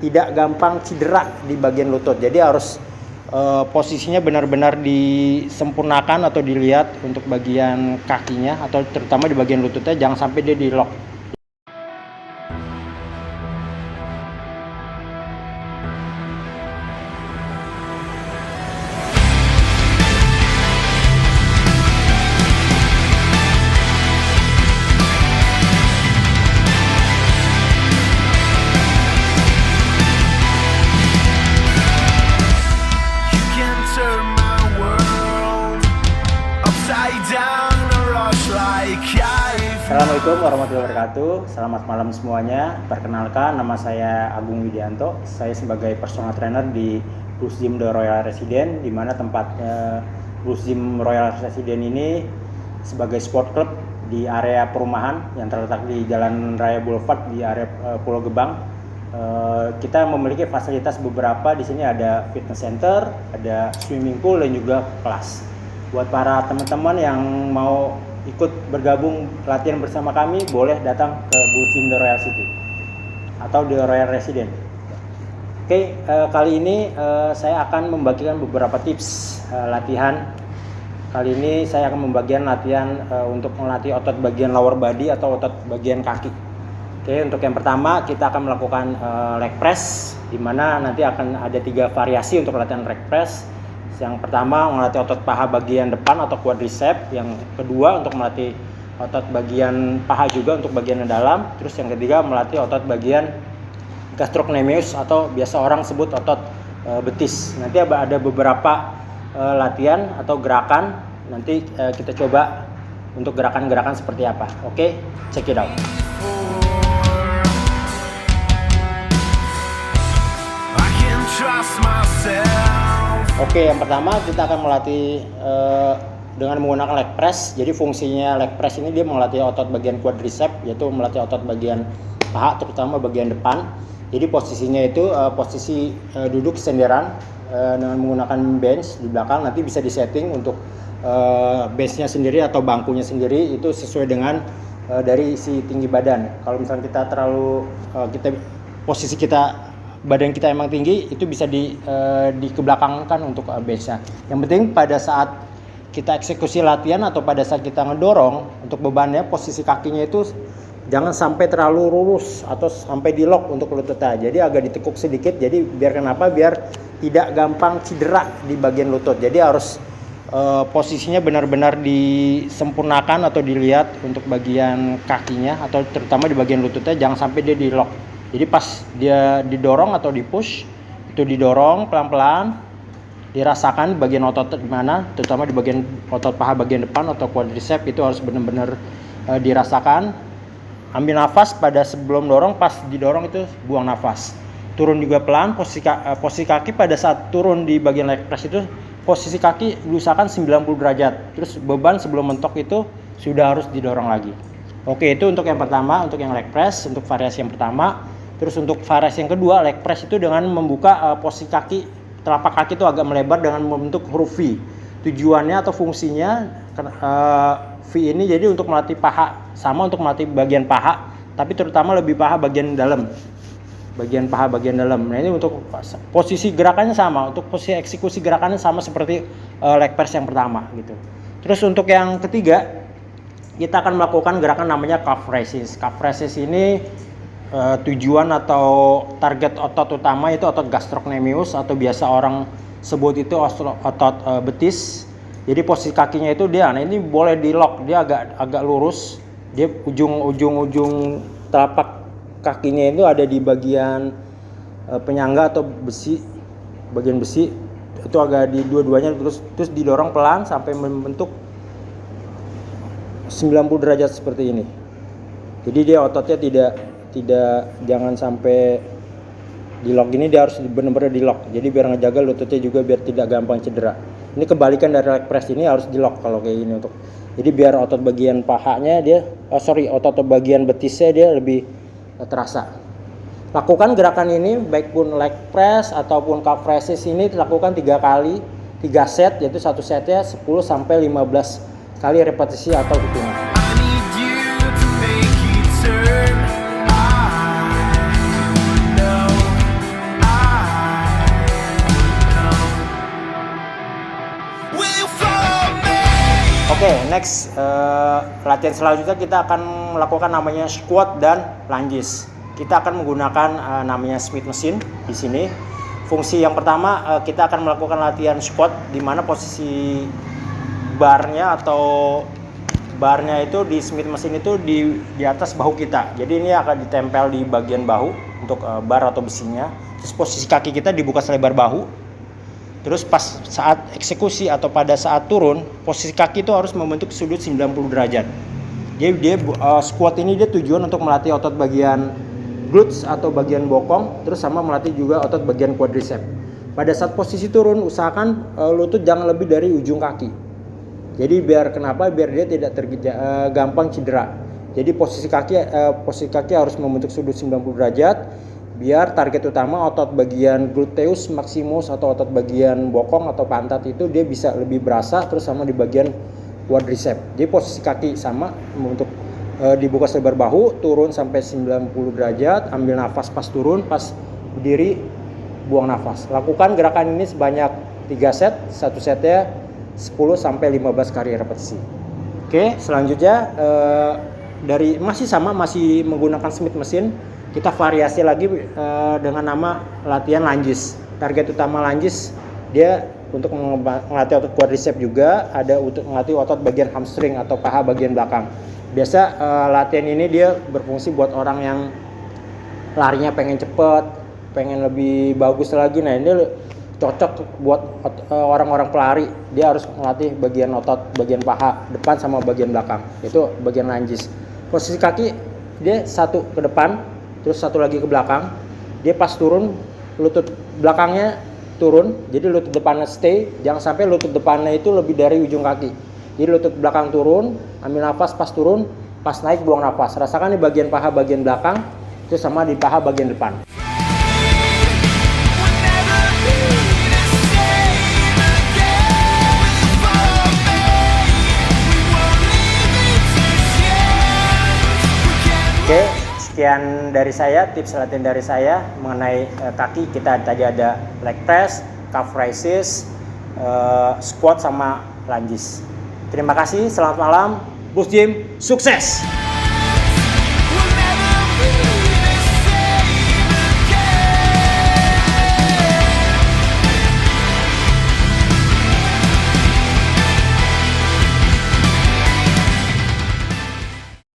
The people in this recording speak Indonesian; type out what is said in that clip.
tidak gampang cedera di bagian lutut. Jadi harus posisinya benar-benar disempurnakan atau dilihat untuk bagian kakinya atau terutama di bagian lututnya, jangan sampai dia di lock. Assalamualaikum warahmatullahi wabarakatuh. Selamat malam semuanya. Perkenalkan, nama saya Agung Widianto. Saya sebagai personal trainer di Blues Gym The Royal Resident, di mana tempatnya Blues Gym Royal Resident ini sebagai sport club di area perumahan yang terletak di Jalan Raya Boulevard di area Pulau Gebang. Kita memiliki fasilitas beberapa. Di sini ada fitness center, ada swimming pool dan juga kelas. Buat para teman-teman yang mau ikut bergabung latihan bersama kami, boleh datang ke Blues Gym The Royal City atau The Royal Resident. Oke, kali ini saya akan membagikan beberapa tips latihan. Kali ini saya akan membagikan latihan untuk melatih otot bagian lower body atau otot bagian kaki. Oke, untuk yang pertama kita akan melakukan leg press, di mana nanti akan ada 3 variasi untuk latihan leg press. Yang pertama melatih otot paha bagian depan atau quadricep. Yang kedua untuk melatih otot bagian paha juga untuk bagian yang dalam. Terus yang ketiga melatih otot bagian gastrocnemius atau biasa orang sebut otot betis. Nanti ada beberapa latihan atau gerakan. Nanti kita coba untuk gerakan-gerakan seperti apa. Oke, check it out. Oke, yang pertama kita akan melatih dengan menggunakan leg press. Jadi fungsinya leg press ini dia melatih otot bagian quadricep, yaitu melatih otot bagian paha terutama bagian depan. Jadi posisinya itu posisi duduk senderan dengan menggunakan bench di belakang. Nanti bisa disetting untuk benchnya sendiri atau bangkunya sendiri, itu sesuai dengan dari isi tinggi badan. Kalau misalnya kita posisi badan kita emang tinggi, itu bisa dikebelakangkan untuk benchnya. Yang penting pada saat kita eksekusi latihan atau pada saat kita ngedorong untuk bebannya, posisi kakinya itu jangan sampai terlalu lurus atau sampai di lock untuk lututnya. Jadi agak ditekuk sedikit. Jadi biar tidak gampang cedera di bagian lutut. Jadi harus posisinya benar-benar disempurnakan atau dilihat untuk bagian kakinya atau terutama di bagian lututnya, jangan sampai dia di lock. Jadi pas dia didorong atau dipush, itu didorong pelan-pelan, dirasakan bagian otot di mana, terutama di bagian otot paha bagian depan atau quadricep, itu harus benar-benar dirasakan. Ambil nafas pada sebelum dorong, pas didorong itu buang nafas. Turun juga pelan, posisi kaki pada saat turun di bagian leg press itu, posisi kaki diusahakan 90 derajat. Terus beban sebelum mentok itu sudah harus didorong lagi. Oke, itu untuk yang pertama, untuk yang leg press, untuk variasi yang pertama. Terus untuk variasi yang kedua, leg press itu dengan membuka posisi kaki, telapak kaki itu agak melebar dengan membentuk huruf V. Tujuannya atau fungsinya V ini jadi untuk melatih paha, sama untuk melatih bagian paha, tapi terutama lebih paha bagian dalam. Bagian paha bagian dalam. Nah, ini untuk posisi gerakannya sama, untuk posisi eksekusi gerakannya sama seperti leg press yang pertama gitu. Terus untuk yang ketiga, kita akan melakukan gerakan namanya calf raises. Calf raises ini tujuan atau target otot utama itu otot gastrocnemius atau biasa orang sebut itu otot betis. Jadi posisi kakinya itu nah ini boleh di lock, dia agak lurus. Dia ujung telapak kakinya itu ada di bagian penyangga atau besi, bagian besi itu agak di dua-duanya, terus didorong pelan sampai membentuk 90 derajat seperti ini. Jadi dia ototnya tidak jangan sampai di lock gini, dia harus benar-benar di lock. Jadi biar ngejaga lututnya juga biar tidak gampang cedera. Ini kebalikan dari leg press, ini harus di lock kalau kayak gini jadi biar otot bagian pahanya otot bagian betisnya dia lebih terasa. Lakukan gerakan ini baik pun leg press ataupun calf raises ini dilakukan 3 kali, 3 set, yaitu satu setnya 10 sampai 15 kali repetisi atau hitungan. next latihan selanjutnya kita akan melakukan namanya squat dan lunges. Kita akan menggunakan namanya Smith machine di sini. Fungsi yang pertama kita akan melakukan latihan squat di mana posisi barnya itu di Smith machine itu di atas bahu kita. Jadi ini akan ditempel di bagian bahu untuk bar atau besinya. Terus posisi kaki kita dibuka selebar bahu. Terus pas saat eksekusi atau pada saat turun, posisi kaki itu harus membentuk sudut 90 derajat. Jadi dia squat ini dia tujuan untuk melatih otot bagian glutes atau bagian bokong, terus sama melatih juga otot bagian quadricep. Pada saat posisi turun, usahakan lutut jangan lebih dari ujung kaki. Jadi biar dia tidak gampang cedera. Jadi posisi kaki harus membentuk sudut 90 derajat. Biar target utama otot bagian gluteus maximus atau otot bagian bokong atau pantat itu dia bisa lebih berasa, terus sama di bagian quadricep. Jadi posisi kaki sama membentuk dibuka selebar bahu, turun sampai 90 derajat, ambil nafas pas turun, pas berdiri buang nafas. Lakukan gerakan ini sebanyak 3 set, satu setnya 10 sampai 15 kali repetisi. Oke, selanjutnya masih menggunakan Smith machine, kita variasi lagi dengan nama latihan lunges. Target utama lunges dia untuk melatih otot quadricep juga, ada untuk melatih otot bagian hamstring atau paha bagian belakang. Biasa latihan ini dia berfungsi buat orang yang larinya pengen cepet, pengen lebih bagus lagi. Nah ini cocok buat orang-orang pelari. Dia harus melatih bagian otot bagian paha depan sama bagian belakang, itu bagian lunges. Posisi kaki dia satu ke depan, terus satu lagi ke belakang. Dia pas turun lutut belakangnya turun, jadi lutut depannya stay, jangan sampai lutut depannya itu lebih dari ujung kaki. Jadi lutut belakang turun, ambil nafas pas turun, pas naik buang nafas. Rasakan di bagian paha bagian belakang, itu sama di paha bagian depan. Oke, sekian dari saya, tips latihan dari saya mengenai kaki. Kita tadi ada leg press, calf raises, squat sama lunges. Terima kasih, selamat malam, Bus Gym, sukses!